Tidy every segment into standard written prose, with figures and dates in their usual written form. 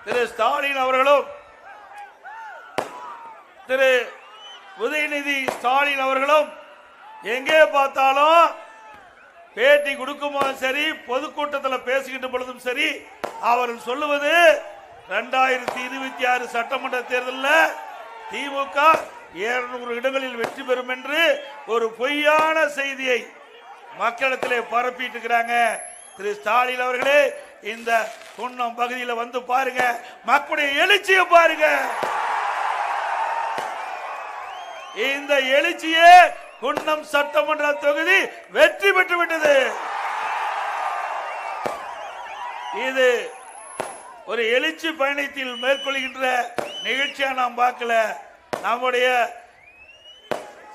திரு ஸ்டாலின் அவர்களும் திரு உதயநிதி ஸ்டாலின் அவர்களும் எங்கே பார்த்தாலும் பேட்டி கொடுக்கும் போதும் சரி, பொதுக்கூட்டத்தில் பேசுகின்ற பொழுதும் சரி, அவர்கள் சொல்லுவது 2026 சட்டமன்ற தேர்தலில் திமுக 200 இடங்களில் வெற்றி பெறும் என்று ஒரு பொய்யான செய்தியை மக்களிடத்திலே பரப்பிட்டு இருக்கிறாங்க. திரு ஸ்டாலின் அவர்களே, இந்த குன்னம் பகுதியில் வந்து பாருங்க, மக்களுடைய எழுச்சியை பாருங்க. இந்த எழுச்சியே குன்னம் சட்டமன்ற தொகுதி வெற்றி பெற்று விட்டது. இது ஒரு எழுச்சி பயணத்தில் மேற்கொள்கின்ற நிகழ்ச்சியா நாம் பார்க்கல. நம்முடைய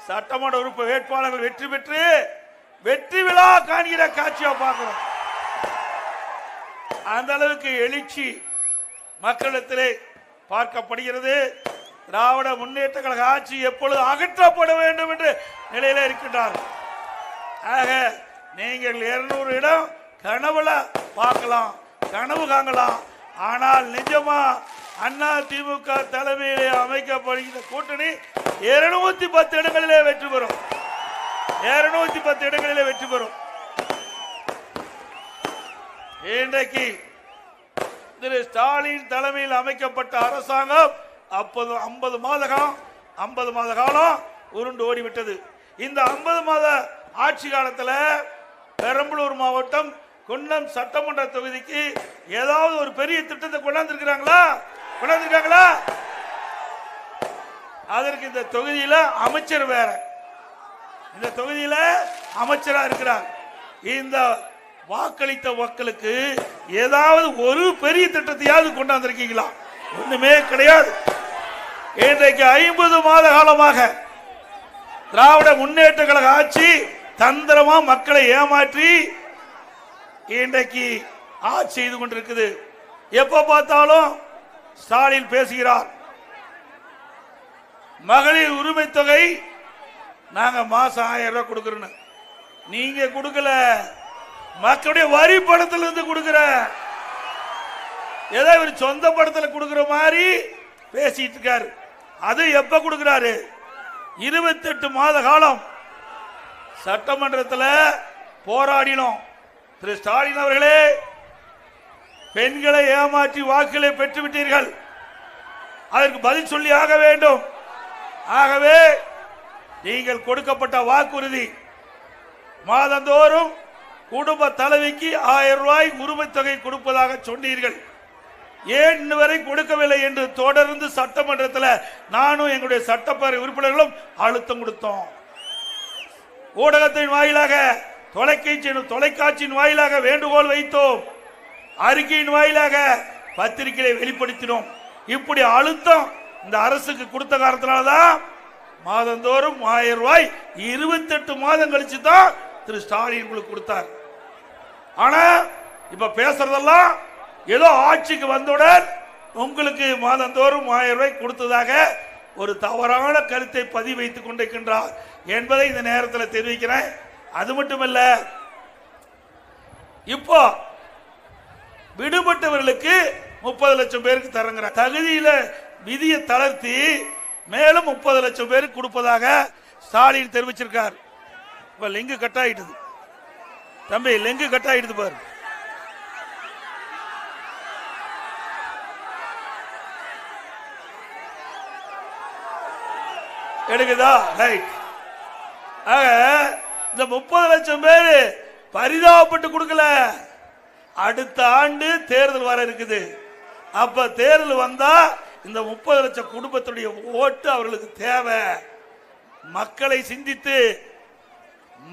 சட்டமன்ற உறுப்பு வேட்பாளர்கள் வெற்றி பெற்று வெற்றி விழா காண்கிற காட்சியா பார்க்கிறோம். அந்த அளவுக்கு எழுச்சி மக்களிடத்திலே பார்க்கப்படுகிறது. திராவிட முன்னேற்ற கழக ஆட்சி எப்பொழுது அகற்றப்பட வேண்டும் என்று நிலையில இருக்கின்றார்கள். ஆக நீங்கள் 200 இடம் கனவுல பார்க்கலாம், கனவு காணலாம். ஆனால் நிஜமா அண்ணா திமுக தலைமையிலே அமைக்கப்படுகிற கூட்டணி 210 இடங்களிலே வெற்றி பெறும். 210 இடங்களிலே வெற்றி பெறும். இன்றைக்கு திரு ஸ்டாலின் தலைமையில் அமைக்கப்பட்ட அரசாங்கம் 50 மாத காலம் உருண்டு ஓடிவிட்டது. இந்த 50 மாத ஆட்சி காலத்தில் பெரம்பலூர் மாவட்டம் குன்னம் சட்டமன்ற தொகுதிக்கு ஏதாவது ஒரு பெரிய திட்டத்தை கொண்டாந்துருக்கிறாங்களா? அதற்கு இந்த தொகுதியில அமைச்சர் வேற, இந்த தொகுதியில அமைச்சரா இருக்கிறார். இந்த வாக்களித்த மக்களுக்கு ஏதாவது ஒரு பெரிய திட்டத்தையாவது கொண்டாந்துருக்கீங்களா? ஒண்ணுமே கிடையாது. இன்றைக்கு 50 மாத காலமாக திராவிட முன்னேற்ற கழக ஆட்சி தந்திரமா மக்களை ஏமாற்றி இன்றைக்கு ஆட்சி செய்து கொண்டிருக்குது. எப்ப பார்த்தாலும் ஸ்டாலின் பேசுகிறார், மகளிர் உரிமை தொகை நாங்க மாசம் 1000 ரூபாய் கொடுக்கிறோம். நீங்க கொடுக்கல, மக்களுடைய வரி பணத்துல இருந்து கொடுக்கிற, ஏதோ ஒரு சொந்த படத்துல கொடுக்கிற மாதிரி பேசிட்டு இருக்காரு. அது எப்ப கொடுக்கிறாரு? 28 மாத காலம் சட்டமன்றத்தில் போராடினோம். திரு ஸ்டாலின் அவர்களே, பெண்களை ஏமாற்றி வாக்குகளை பெற்றுவிட்டீர்கள், அதற்கு பதில் சொல்லி ஆக வேண்டும். ஆகவே நீங்கள் கொடுக்கப்பட்ட வாக்குறுதி மாதந்தோறும் குடும்ப தலைவிக்கு 1000 ரூபாய் உரிமை தொகை கொடுப்பதாக சொன்னீர்கள். ஏன் இன்னுவரை கொடுக்கவில்லை என்று தொடர்ந்து சட்டமன்றத்தில் நானும் எங்களுடைய சட்டப்பேரவை உறுப்பினர்களும் அழுத்தம் கொடுத்தோம். ஊடகத்தின் வாயிலாக, தொலைக்காட்சியின் வாயிலாக வேண்டுகோள் வைத்தோம், அறிக்கையின் வாயிலாக பத்திரிகையை வெளிப்படுத்தினோம். இப்படி அழுத்தம் இந்த அரசுக்கு கொடுத்த காரணத்தினால்தான் மாதந்தோறும் 1000 ரூபாய் 28 மாதம் கழிச்சு தான் திரு ஸ்டாலின் உங்களுக்கு கொடுத்தார். ஆனா இப்ப பேசுறதெல்லாம் ஏதோ ஆட்சிக்கு வந்தவுடன் உங்களுக்கு மாதந்தோறும் 1000 ரூபாய் கொடுத்ததாக ஒரு தவறான கருத்தை பதிவு வைத்துக் கொண்டிருக்கின்றார் என்பதை இந்த நேரத்தில் தெரிவிக்கிறேன். அது மட்டுமல்ல, இப்போ விடுபட்டவர்களுக்கு 30 லட்சம் பேருக்கு தரங்கிற தகுதியில விதியை தளர்த்தி மேலும் 30 லட்சம் பேருக்கு கொடுப்பதாக ஸ்டாலின் தெரிவிச்சிருக்கார். இப்ப லிங்கு கட் ஆயிடுது தம்பி, லிங்கு கட் ஆயிடுது பாரு. எடுக்குதா? ரைட். இந்த 30 லட்சம் பேரு பரிதாபப்பட்டு கொடுக்கல. அடுத்த ஆண்டு தேர்தல் வர இருக்குது. அப்ப தேர்தல் வந்தா இந்த 30 லட்சம் குடும்பத்துடைய ஓட்டு அவர்களுக்கு தேவை. மக்களை சிந்தித்து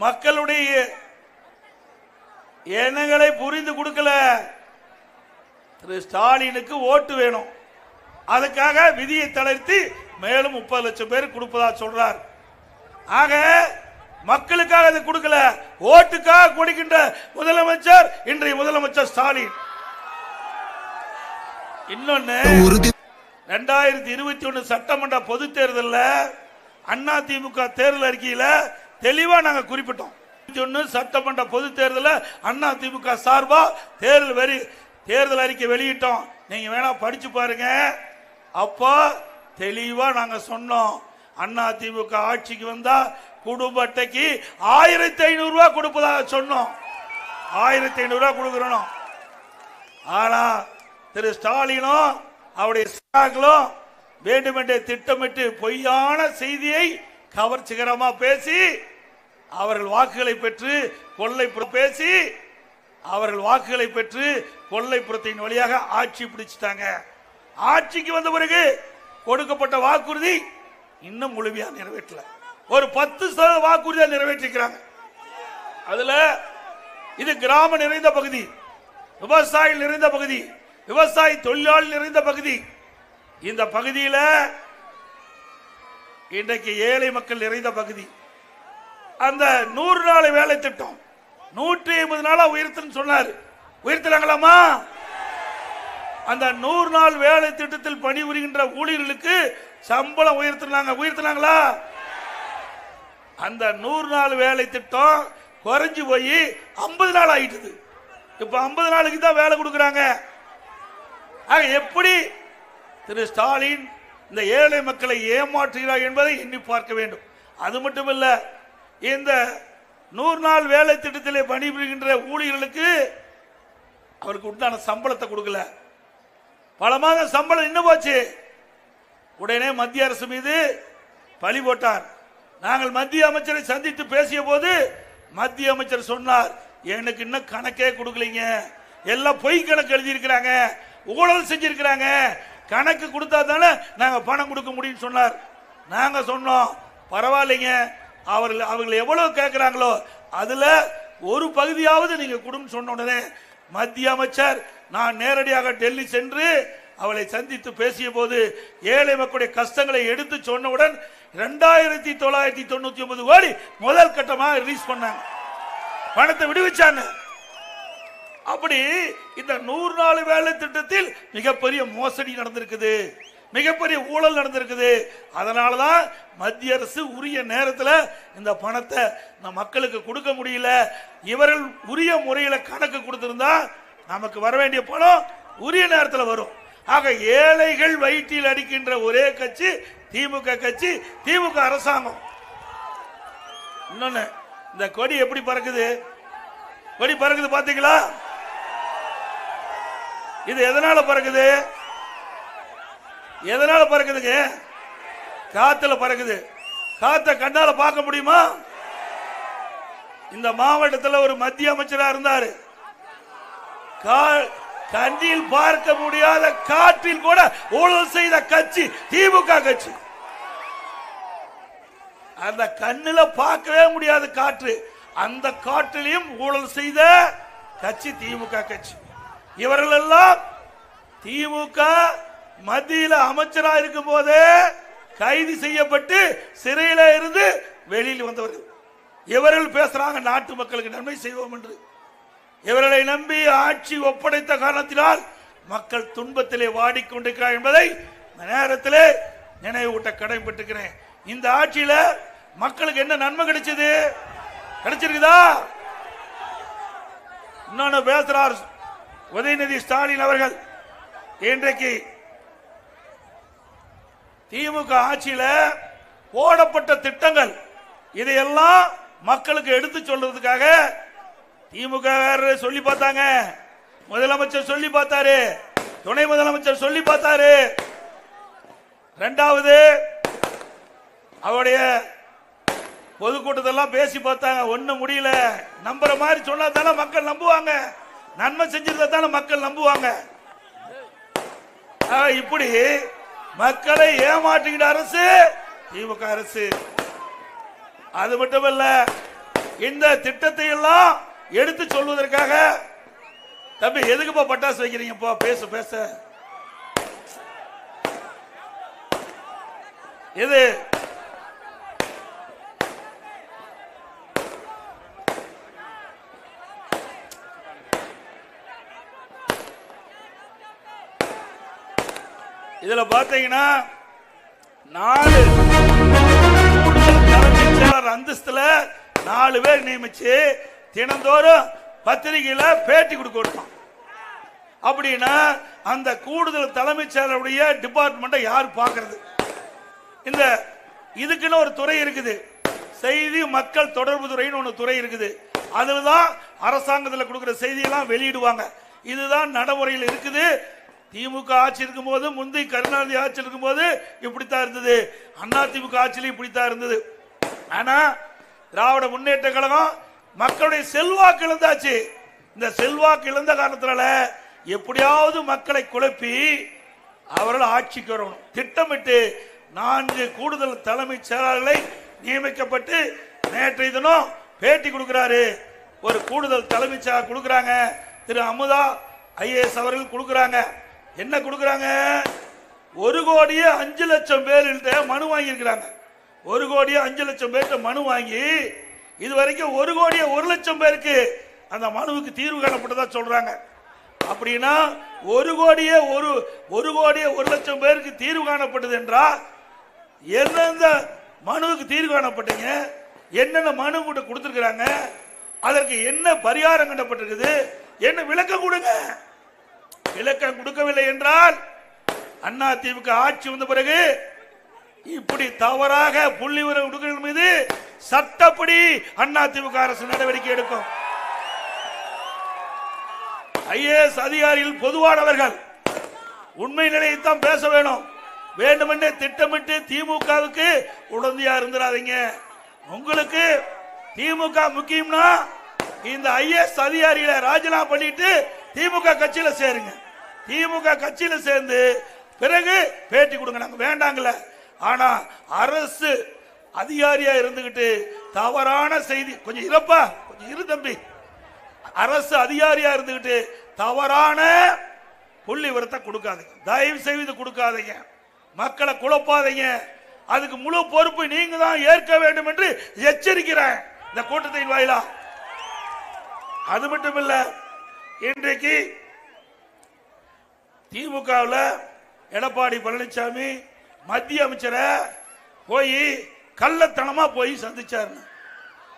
மக்களுடைய எண்ணங்களை புரிந்து கொடுக்கல. திரு ஸ்டாலினுக்கு ஓட்டு வேணும், அதுக்காக விதியை தளர்த்தி மேலும் 30 லட்சம் பேர் கொடுப்பதா சொல்றார். ஆக மக்களுக்காக அதை கொடுக்கல, ஓட்டுக்காக கொடுக்கின்ற முதலமைச்சர் இன்றைய முதலமைச்சர் ஸ்டாலின். இன்னொன்னு, 2021 சட்டமன்ற பொது தேர்தலில் அண்ணா திமுக தேர்தல் அறிக்கையில தெளிவா நாங்க குறிப்பிட்டோம். 21 சட்டமன்ற பொது தேர்தலில் அண்ணா திமுக சார்பா தேர்தல் அறிக்கை வெளியிட்டோம், நீங்க வேணா படிச்சு பாருங்க. அப்போ தெளிவா நாங்க சொன்னோம், அண்ணா திமுக ஆட்சிக்கு வந்தா குடும்ப அட்டைக்கு 1500 ரூபாய் கொடுப்பதாக சொன்னோம். 1500 ரூபாய் கொடுக்கிறோம். ஆனா திரு ஸ்டாலினும் அவருடைய சகாக்களும் வேண்டுமென்றே திட்டமிட்டு பொய்யான செய்தியை கவர்ச்சிகரமா பேசி அவர்கள் வாக்குகளை பெற்று கொள்ளைப்புறத்தின் வழியாக ஆட்சி பிடிச்சிட்டாங்க. ஆட்சிக்கு வந்த பிறகு கொடுக்கப்பட்ட வாக்குறுதி இன்னும் முழுமையா நிறைவேற்றல. ஒரு 10% வாக்குறுதியை நிறைவேற்றிக்கிறாங்க. அதுல இது கிராம நிறைந்த பகுதி, விவசாயிகள் நிறைந்த பகுதி, விவசாய தொழிலாளி நிறைந்த பகுதி. இந்த பகுதியில் இன்றைக்கு ஏழை மக்கள் நிறைந்த பகுதி. அந்த 100 நாள் வேலை திட்டம் 150 நாளா உயர்த்துன்னு சொன்னார். உயர்த்தலாங்களாமா? அந்த 100 நாள் வேலை திட்டத்தில் பணிபுரிகின்ற ஊழியர்களுக்கு சம்பளம் உயர்த்தினாங்களா? அந்த 100 நாள் வேலை திட்டம் குறைஞ்சு போய் 50 நாள் ஆயிட்டது. இப்ப 50 நாளுக்கு தான் வேலை கொடுக்கறாங்க. எப்படி திரு ஸ்டாலின் இந்த ஏழை மக்களை ஏமாற்றுகிறார் என்பதை எண்ணி பார்க்க வேண்டும். அது மட்டுமல்ல, இந்த 100 நாள் வேலை திட்டத்திலே பணிபுரிகின்ற ஊழியர்களுக்கு அவருக்கு உண்டான சம்பளத்தை கொடுக்கல. பல மாதம் சம்பளம் இன்னும் போச்சு. உடனே மத்திய அரசு மீது பழி போட்டார். நாங்கள் மத்திய அமைச்சரை சந்தித்து பேசிய போது மத்திய அமைச்சர் சொன்னார், எனக்கு இன்னும் கணக்கே கொடுக்கலீங்க, எல்லாம் பொய் கணக்கு எழுதியிருக்கிறாங்க, ஊழல் செஞ்சிருக்கிறாங்க, கணக்கு கொடுத்தா தானே நாங்க பணம் கொடுக்க முடியும் சொன்னார். நாங்க சொன்னோம், பரவாயில்லைங்க, அவர்கள் எவ்வளவு கேட்கிறாங்களோ அதுல ஒரு பகுதியாவது நீங்க கொடுன்னு சொன்ன உடனே மத்திய அமைச்சர் நான் நேரடியாக டெல்லி சென்று அவளை சந்தித்து பேசிய போது ஏழை மக்களுடைய கஷ்டங்களை எடுத்து சொன்னவுடன் 2999 கோடி முதல் கட்டமாக ரிலீஸ் பண்ணாங்க, பணத்தை விடுவிச்சாங்க. அப்படி இந்த 100 நாள் வேலை திட்டத்தில் மிகப்பெரிய மோசடி நடந்திருக்குது, மிகப்பெரிய ஊழல் நடந்திருக்குது. அதனாலதான் மத்திய அரசு உரிய நேரத்தில் இந்த பணத்தை மக்களுக்கு கொடுக்க முடியல. இவர்கள் உரிய முறையில் கணக்கு கொடுத்திருந்தா நமக்கு வர வேண்டிய பணம் உரிய நேரத்தில் வரும். ஆக ஏழைகள் வயிற்றில் அடிக்கின்ற ஒரே கட்சி திமுக கட்சி, திமுக அரசாங்கம். இன்னொன்னு, இந்த கொடி எப்படி பறக்குது? கொடி பறக்குது பாத்தீங்களா? இது எதனால பறக்குது? எதனால பறக்குதுங்க? காத்துல பறக்குது. காத்த கண்ணால பார்க்க முடியுமா? இந்த மாவட்டத்தில் ஒரு மத்திய அமைச்சரா இருந்தாரு. கண்ணில் பார்க்க முடியாத காற்றில் கூட ஊழல் செய்த கட்சி திமுக கட்சி. அந்த கண்ணில பார்க்கவே முடியாத காற்று, அந்த காற்றிலையும் ஊழல் செய்த கட்சி திமுக கட்சி. இவர்கள் எல்லாம் திமுக மத்தியில் அமைச்சராக இருக்கும் போதே கைது செய்யப்பட்டு சிறையில இருந்து வெளியில் வந்தவர்கள். இவர்கள் பேசுறாங்க நாட்டு மக்களுக்கு நன்மை செய்வோம் என்று. இவர்களை நம்பி ஆட்சி ஒப்படைத்த காரணத்தினால் மக்கள் துன்பத்திலே வாடிக்கொண்டிருக்கிறார் என்பதை நேரத்திலே நினைவூட்ட கடமைப்பட்டிருக்கிறேன். இந்த ஆட்சியில மக்களுக்கு என்ன நன்மை கிடைச்சது? கிடைச்சிருக்குதா? இன்னொன்னு பேசுறார் உதயநிதி ஸ்டாலின் அவர்கள். இன்றைக்கு திமுக ஆட்சியில போடப்பட்ட திட்டங்கள் இதையெல்லாம் மக்களுக்கு எடுத்து சொல்றதுக்காக திமுக சொல்லி பார்த்தாங்க, முதலமைச்சர் சொல்லி பார்த்தாரு, துணை முதலமைச்சர் சொல்லி பார்த்தாரு. இரண்டாவது அவருடைய பொதுக்கூட்டத்தெல்லாம் பேசி பார்த்தாங்க, ஒண்ணு முடியல. நம்புற மாதிரி சொன்னா தானே மக்கள் நம்புவாங்க, நன்மை செஞ்சிருந்தா தானே மக்கள் நம்புவாங்க. இப்படி மக்களை ஏமாற்றுகிற அரசு திமுக அரசு. அது மட்டுமல்ல, இந்த திட்டத்தை எல்லாம் எடுத்து சொல்வதற்காக, தம்பி எதுக்குப்பா பட்டாசு வைக்கிறீங்கப்பா? பேச பேச எது இதுல பாத்தீங்கன்னா 4 தலைமைச் செயலர் அந்தஸ்துல 4 பேர் நியமிச்சு தினந்தோறும் பத்திரிகையில பேட்டி கொடுக்கணும். அப்படின்னா அந்த கூடுதல் தலைமைச் செயலருடைய டிபார்ட்மெண்ட்டை யார் பார்க்கிறது? இந்த இதுக்குன்னு ஒரு துறை இருக்குது, செய்தி மக்கள் தொடர்பு துறைன்னு ஒன்று துறை இருக்குது. அதுதான் அரசாங்கத்தில் கொடுக்கிற செய்தியெல்லாம் வெளியிடுவாங்க. இதுதான் நடைமுறையில் இருக்குது. திமுக ஆட்சி இருக்கும் போது, முந்தி கருணாநிதி ஆட்சி இருக்கும் போது இப்படித்தான் இருந்தது, அதிமுக ஆட்சியிலும் இப்படித்தான் இருந்தது. ஆனா திராவிட முன்னேற்ற கழகம் மக்களுடைய செல்வாக்கு இழந்தாச்சு. இந்த செல்வாக்கு இழந்த காரணத்தினால எப்படியாவது மக்களை குழப்பி அவர்கள் ஆட்சிக்கு வரணும் திட்டமிட்டு 4 கூடுதல் தலைமைச் செயலாளர்களை நியமிக்கப்பட்டு நேற்றைய தினம் பேட்டி கொடுக்கிறாரு. ஒரு கூடுதல் தலைமைச் செயலாளர் கொடுக்கிறாங்க, திரு அமுதா IAS அவர்கள் கொடுக்கிறாங்க. என்ன கொடுக்கிறாங்க? 1,05,00,000 பேர்கிட்ட மனு வாங்கியிருக்கிறாங்க. 1,05,00,000 பேர்கிட்ட மனு வாங்கி இதுவரைக்கும் 1,01,00,000 பேருக்கு அந்த மனுவுக்கு தீர்வு காணப்பட்டதா சொல்றாங்க. அப்படின்னா 1,01,00,000 பேருக்கு தீர்வு காணப்பட்டது என்றா எந்தெந்த மனுவுக்கு தீர்வு காணப்பட்டீங்க, என்னென்ன மனு கூட கொடுத்திருக்கிறாங்க, அதற்கு என்ன பரிகாரம் கண்டப்பட்டிருக்குது, என்ன விளக்கம் கொடுங்க. விளக்கம் கொடுக்கவில்லை என்றால் அதிமுக ஆட்சி வந்த பிறகு இப்படி தவறாக புள்ளி விவரம் கொடுக்கிற மீது சட்டப்படி அதிமுக அரசு நடவடிக்கை எடுக்கும். IAS அதிகாரிகள் பொதுவானவர்கள், உண்மை நிலையைத்தான் பேச வேணும். வேண்டுமென்றே திட்டமிட்டு திமுகவுக்கு உடந்தையா இருந்துடாதீங்க. உங்களுக்கு திமுக முக்கியம்னா இந்த IAS அதிகாரிகளை ராஜினாமா பண்ணிட்டு திமுக கட்சியில சேருங்க. திமுக கட்சியில சேர்ந்து பிறகு பேட்டி கொடுங்க, நாங்க வேண்டாங்கல. ஆனா அரசு அதிகாரியா இருந்துகிட்டு தவறான செய்தி, கொஞ்சம் இருப்பா, கொஞ்சம் இரு தம்பி, அரசு அதிகாரியா இருந்துகிட்டு தவறான புள்ளி விவரத்தை கொடுக்காதீங்க, தயவு செய்து கொடுக்காதீங்க, மக்களை குழப்பாதீங்க. அதுக்கு முழு பொறுப்பு நீங்க தான் ஏற்க வேண்டும் என்று எச்சரிக்கிறேன் இந்த கூட்டத்தின் வாயிலா. அது மட்டும் இல்ல, இன்றைக்கு திமுகவில் எடப்பாடி பழனிசாமி மத்திய அமைச்சரை போய் கள்ளத்தனமா போய் சந்திச்சாரு.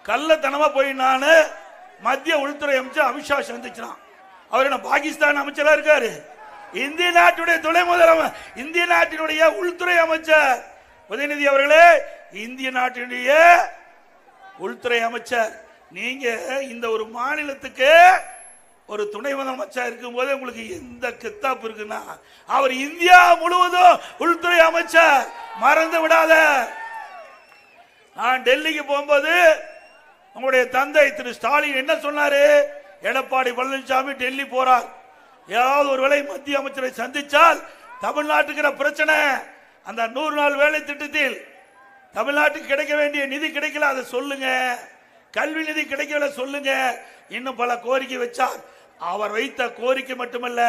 கள்ளத்தனமா போய் நான் மத்திய உள்துறை அமைச்சர் அமித்ஷா சந்திச்சான். அவர் என்ன பாகிஸ்தான் அமைச்சரா இருக்காரு? இந்திய நாட்டுடைய துணை முதலமைச்சர், இந்திய நாட்டினுடைய உள்துறை அமைச்சர் உதயநிதி அவர்களே, இந்திய நாட்டினுடைய உள்துறை அமைச்சர். நீங்க இந்த ஒரு மாநிலத்துக்கு ஒரு துணை முதலமைச்சர் இருக்கும் போது உங்களுக்கு எந்த கித்தாப்பு இருக்குன்னா, அவர் இந்தியா முழுவதும் உள்துறை அமைச்சர், மறந்து விடாத. நான் டெல்லிக்கு போகும்போது உங்களுடைய தந்தை திரு ஸ்டாலின் என்ன சொன்னாரு? எடப்பாடி பழனிசாமி டெல்லி போறார், ஏதாவது ஒரு வேளை மத்திய அமைச்சரை சந்திச்சால் தமிழ்நாட்டுக்கு பிரச்சனை, அந்த 100 நாள் வேலை திட்டத்தில் தமிழ்நாட்டுக்கு கிடைக்க வேண்டிய நிதி கிடைக்கல, அதை சொல்லுங்க. கல்வி நிதி கிடைக்கல சொல்லுங்க. இன்னும் பல கோரிக்கை வச்சார். அவர் வைத்த கோரிக்கை மட்டுமல்ல,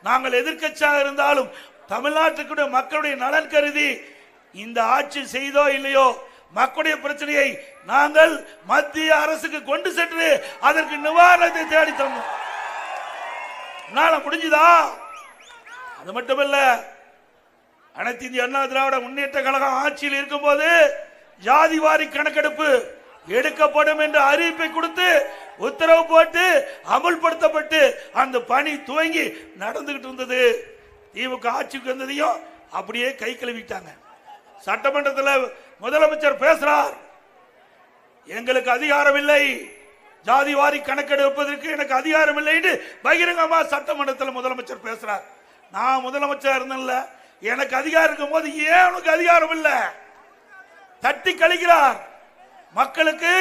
நாங்கள் எதிர்க்கட்சியாக இருந்தாலும் தமிழ்நாட்டுக்கு மக்களுடைய நலன் கருதி இந்த ஆட்சி செய்தோ இல்லையோ மக்களுடைய பிரச்சனையை நாங்கள் மத்திய அரசுக்கு கொண்டு சென்று அதற்கு நிவாரணத்தை தேடி தந்தோம். முடிஞ்சுதா? அது மட்டுமல்ல, அனைத்து இந்திய அண்ணா திராவிட முன்னேற்ற கழகம் ஆட்சியில் இருக்கும் போது ஜாதிவாரி கணக்கெடுப்பு எடுக்கப்படும் என்ற அறிவிப்பை கொடுத்து உத்தரவு போட்டு அமல்படுத்தப்பட்டு அந்த பணி துவங்கி நடந்துகிட்டு இருந்தது. திமுக ஆட்சிக்கு வந்ததையும் அப்படியே கை கழுவிட்டாங்க. சட்டமன்றத்தில் முதலமைச்சர் பேசுறார், எங்களுக்கு அதிகாரம் இல்லை, ஜாதிவாரி கணக்கெடுப்பதற்கு எனக்கு அதிகாரம் இல்லை என்று பகிரங்கமா சட்டமன்றத்தில் முதலமைச்சர் பேசுறார். நான் முதலமைச்சர் இருந்தேன்ல, எனக்கு அதிகாரம் இருக்கும் போது ஏன் உனக்கு அதிகாரம் இல்லை? தட்டி கழிக்கிறார். மக்களுக்கு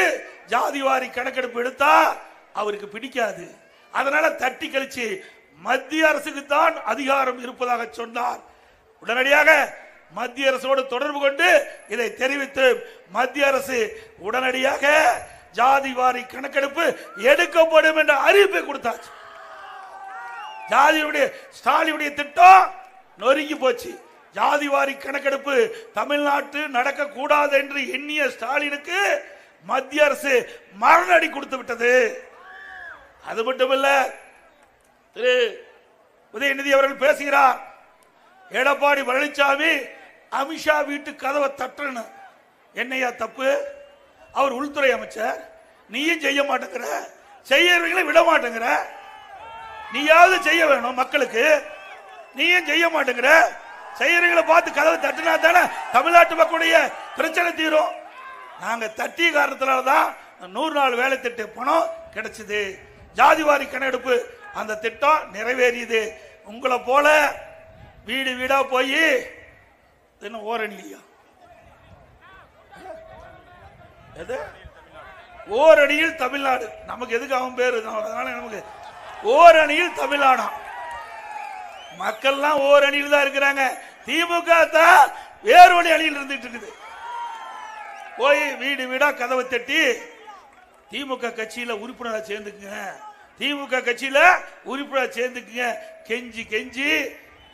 ஜாதிவாரி கணக்கெடுப்பு எடுத்தா அவருக்கு பிடிக்காது, அதனால தட்டி கழிச்சு மத்திய அரசுக்கு தான் அதிகாரம் இருப்பதாக சொன்னார். உடனடியாக மத்திய அரசோடு தொடர்பு கொண்டு இதை தெரிவித்து மத்திய அரசு உடனடியாக ஜாதிவாரி கணக்கெடுப்பு எடுக்கப்படும் என்ற அறிவிப்பை கொடுத்தாச்சு. ஜாதியுடைய ஸ்டாலினுடைய திட்டம் நொறுங்கி போச்சு. ஜாதிவாரி கணக்கெடுப்பு தமிழ்நாட்டு நடக்க கூடாது என்று எண்ணிய ஸ்டாலினுக்கு மத்திய அரசு மரணடி கொடுத்து விட்டது. அது மட்டுமல்ல, திரு உதயநிதி அவர்கள் பேசுகிறார், எடப்பாடி பழனிசாமி அமித்ஷா வீட்டு கதவை தட்டணும். என்னையா தப்பு? அவர் உள்துறை அமைச்சர், நீயும் செய்ய மாட்டேங்கிற, செய்யறவங்களை விட மாட்டேங்கிற. நீயாவது செய்ய வேணும் மக்களுக்கு, நீயும் செய்ய மாட்டேங்கிற. செய்யறீங்களை பார்த்து கதவை தட்டினா தானே தமிழ்நாட்டு மக்களுடைய பிரச்சனை தீரும். நாங்க தட்டிய காரணத்தினால்தான் 100 நாள் வேலை திட்ட பணம் கிடைச்சது. ஜாதிவாரி கணக்கெடுப்பு அந்த திட்டம் நிறைவேறியது. உங்களை போல வீடு வீடா போய் என்ன ஓரணியா ஓரணியில் தமிழ்நாடு, நமக்கு எதுக்கு அவன் பேரு, அதனால நமக்கு ஓரணியில் தமிழ்நாடு. மக்கள்லாம் ஓரணியில் தான் இருக்கிறாங்க. திமுக தான் வேறு வழி அணியில் இருந்துட்டு இருக்குது. போய் வீடு வீடா கதவை தட்டி திமுக கட்சியில உறுப்பினரா சேர்ந்துக்குங்க, திமுக கட்சியில உறுப்பினரா சேர்ந்துக்குங்க, கெஞ்சி கெஞ்சி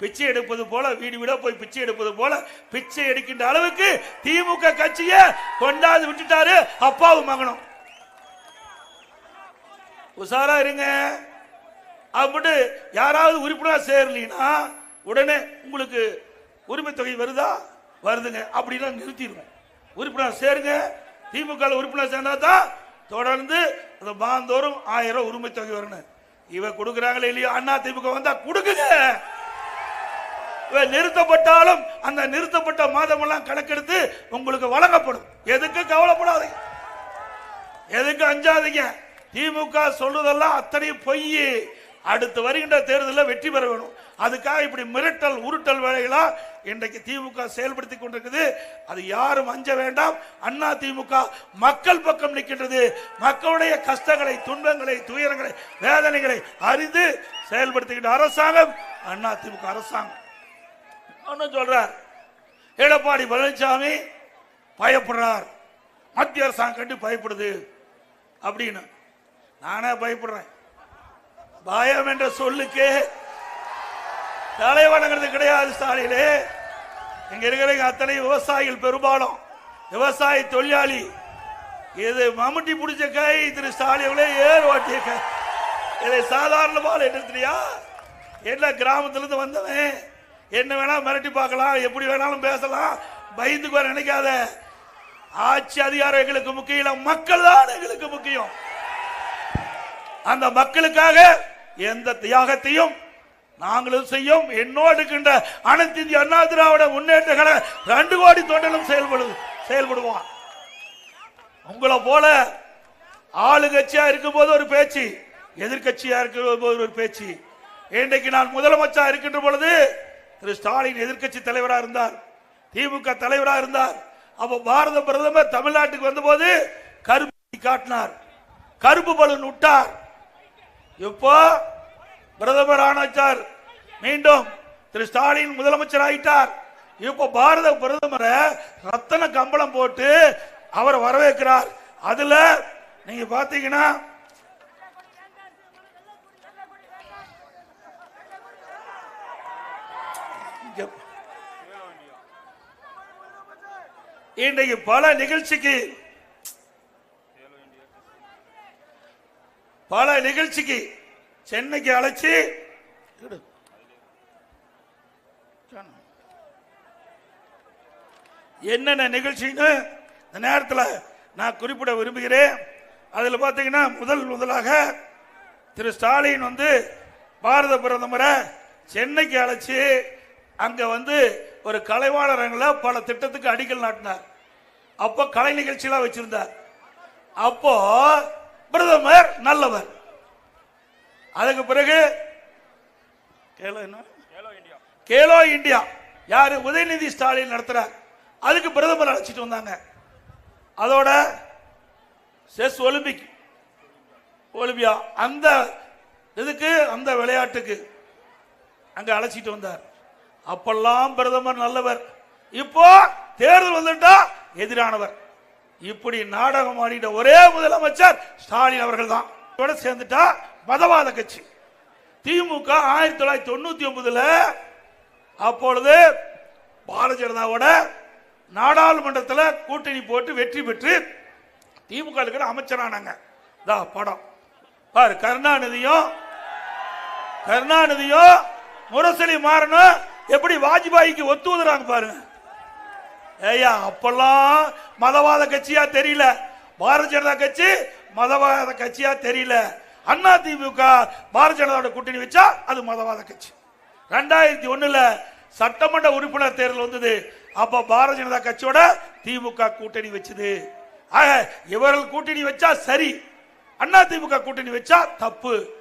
பிச்சை எடுப்பது போல, வீடு வீடா போய் பிச்சை எடுப்பது போல பிச்சை எடுக்கின்ற அளவுக்கு திமுக கட்சியை கொண்டாந்து விட்டுட்டாரு அப்பாவும் மகனும். உசாரா இருங்க. அப்படி யாராவது உறுப்பினர் சேரலீங்கன்னா உடனே உங்களுக்கு உரிமை தொகை வருதா, வருதுங்க அப்படின்னா நிறுத்திடுவோம். உறுப்பினர் சேருங்க, திமுக உறுப்பினர் சேர்ந்தா தான் தொடர்ந்து அந்த மாதந்தோறும் 1000 உரிமை தொகை வரணும். இவ கொடுக்குறாங்களே இல்லையோ, அண்ணா திமுக வந்தா கொடுக்குங்க. நிறுத்தப்பட்டாலும் அந்த நிறுத்தப்பட்ட மாதம் எல்லாம் கணக்கெடுத்து உங்களுக்கு வழங்கப்படும். எதுக்கு கவலைப்படாதீங்க, எதுக்கு அஞ்சாதீங்க. திமுக சொல்றதெல்லாம் அத்தனையும் பொய். அடுத்து வருகின்ற தேர்தலில் வெற்றி பெற வேணும். அதுக்காக இப்படி மிரட்டல் உருட்டல் வேலைகளா இன்றைக்கு திமுக செயல்படுத்தி கொண்டிருக்குது. அது யாரும் அஞ்ச வேண்டாம். அண்ணா திமுக மக்கள் பக்கம் நிற்கின்றது. மக்களுடைய கஷ்டங்களை, துன்பங்களை, துயரங்களை, வேதனைகளை அறிந்து செயல்படுத்துகின்ற அரசாங்கம் அண்ணா திமுக அரசாங்கம். சொல்றார் எடப்பாடி பழனிசாமி பயப்படுறார், மத்திய அரசாங்கம் கண்டு பயப்படுது அப்படின்னு. நானே பயப்படுறேன். பயம் என்ற சொல்லுக்கு தலைவணங்கிறது கிடையாது. ஸ்டாலினே, இங்க இருக்கிற அத்தனை விவசாயிகள் பெரும்பாலும் விவசாய தொழிலாளி. இது மம்முட்டி பிடிச்ச கை, திரு ஸ்டாலின் ஏர் ஓட்டிய கை. இதை சாதாரணமாக எடுத்துறியா? என்ன கிராமத்திலிருந்து வந்தவன், என்ன வேணாலும் மிரட்டி பார்க்கலாம், எப்படி வேணாலும் பேசலாம், பயந்துக்கு வர நினைக்காத. ஆட்சி அதிகாரம் எங்களுக்கு முக்கியம் இல்ல, மக்கள் தான் எங்களுக்கு முக்கியம். அந்த மக்களுக்காக எந்த தியாகத்தையும் நாங்களும் செய்யும். என்னோடு இருக்கின்ற அனைத்து இந்திய அண்ணா திராவிட முன்னேற்ற கழக 2 கோடி தொண்டர்களும் செயல்படுவான். உங்களை போல ஆளுங்கட்சியா இருக்கும் போது ஒரு பேச்சு, எதிர்கட்சியா இருக்கும் போது ஒரு பேச்சு. இன்றைக்கு நான் முதலமைச்சா இருக்கின்ற பொழுது திரு ஸ்டாலின் எதிர்கட்சி தலைவராக இருந்தார், திமுக தலைவராக இருந்தார். அப்ப பாரத பிரதமர் தமிழ்நாட்டுக்கு வந்த போது கருப்பு காட்டினார், கருப்பு பலூன் விட்டார். இப்போ பிரதமர் ஆனாச்சார், மீண்டும் திரு ஸ்டாலின் முதலமைச்சர் ஆயிட்டார். இப்போ பாரத பிரதமரை ரத்தன கம்பளம் போட்டு அவரை வரவேற்கிறார். அதுல நீங்க பாத்தீங்கன்னா இன்றைக்கு பல நிகழ்ச்சிக்கு சென்னைக்கு அழைச்சி என்னென்ன நிகழ்ச்சின்னு இந்த நேரத்தில் நான் குறிப்பிட விரும்புகிறேன். அதில் பார்த்தீங்கன்னா முதலாக திரு ஸ்டாலின் வந்து பாரத பிரதமரை சென்னைக்கு அழைச்சி அங்க வந்து ஒரு கலைவாணரங்கில் பல திட்டத்துக்கு அடிக்கல் நாட்டினார். அப்போ கலை நிகழ்ச்சியெல்லாம் வச்சிருந்தார். அப்போ பிரதமர் நல்லவர். அதுக்கு பிறகு கேலோ இந்தியா யாரு, உதயநிதி ஸ்டாலின் நடத்துறார். அதுக்கு பிரதமர் அழைச்சிட்டு வந்தாங்க. அதோட செஸ் ஒலிம்பியா அந்த இதுக்கு, அந்த விளையாட்டுக்கு அங்க அழைச்சிட்டு வந்தார். அப்பெல்லாம் பிரதமர் நல்லவர். இப்போ தேர்தல் வந்துட்டா எதிரானவர். இப்படி நாடகம் ஆடிட்ட ஒரே முதலமைச்சர் ஸ்டாலின் அவர்கள் தான். சேர்ந்துட்டா மதவாத கட்சி திமுக 1999 அப்பொழுது பாரதிய ஜனதாவோட நாடாளுமன்றத்தில் கூட்டணி போட்டு வெற்றி பெற்று திமுக இருக்கிற அமைச்சரானாங்க. படம் பாரு, கருணாநிதியும் முரசொலி மாறனும் எப்படி வாஜ்பாய்க்கு ஒத்துவதுறாங்க பாருங்க. ஐயா, அப்பெல்லாம் மதவாத கட்சியா தெரியல, பாரதிய ஜனதா கட்சி மதவாத கட்சியா தெரியல. அண்ணா திமுக பாரதிய ஜனதாவோட கூட்டணி வச்சா அது மதவாத கட்சி. 2001 சட்டமன்ற உறுப்பினர் தேர்தல் வந்தது. அப்ப பாரதிய ஜனதா கட்சியோட திமுக கூட்டணி வச்சது. இவர்கள் கூட்டணி வச்சா சரி, அண்ணா திமுக கூட்டணி வச்சா தப்பு.